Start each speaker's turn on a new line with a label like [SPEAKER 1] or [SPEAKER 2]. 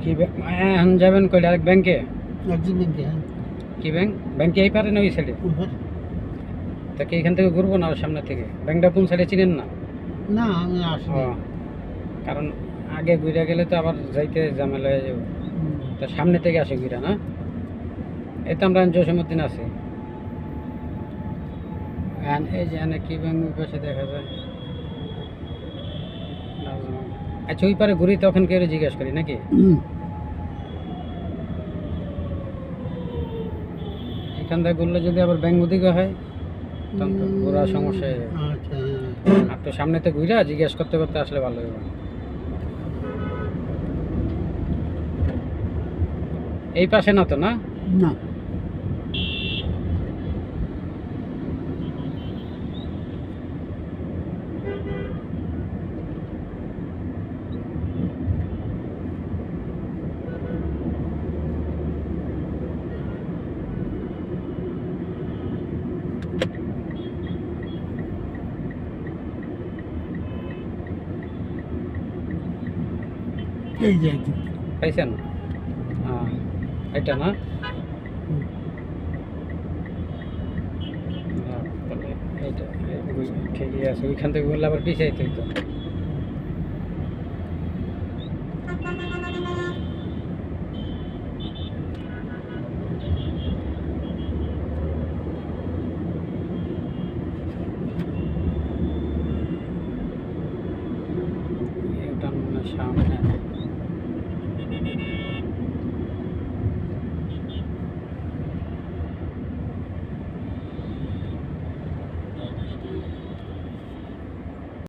[SPEAKER 1] কি এখন যাবেন কই ডাইরেক্ট ব্যাংকে?
[SPEAKER 2] একজন ব্যাংকে।
[SPEAKER 1] কি ব্যাংক? ব্যাংকে এই পারে না ওই সাইডে? তা কি এখান থেকে ঘুরবো না সামনে থেকে? ব্যাংকটা কোন সাইডে চিনেন না?
[SPEAKER 2] না আমি আসিনি।
[SPEAKER 1] কারণ আগে ঘুরে গেলে তো আবার যাইতে ঝামেলা হয়ে যাবে। তা সামনে থেকে আসে ঘুরা না? এই তো আমরা জসীমউদ্দিন আছি। এই যে এখানে কি ব্যাংক ওই পাশে দেখা যায়। আচ্ছা ওই পারে ঘুরি তখন কেউ জিজ্ঞাসা করি নাকি? এখান থেকে ঘুরলে যদি আবার ব্যাংক ওদিকে হয় তখন তো ঘোরা সমস্যা হয়ে যাবে।
[SPEAKER 2] আচ্ছা
[SPEAKER 1] আর তো সামনেতে ঘুরা জিজ্ঞেস করতে করতে আসলে ভালো হবে। এই পাশে না তো না?
[SPEAKER 2] না এই যে একজন।
[SPEAKER 1] পাইছেন? এটা না? তাহলে এইটা ঠিকই আছে, ওইখান থেকে বললে আবার পিছিয়ে তো।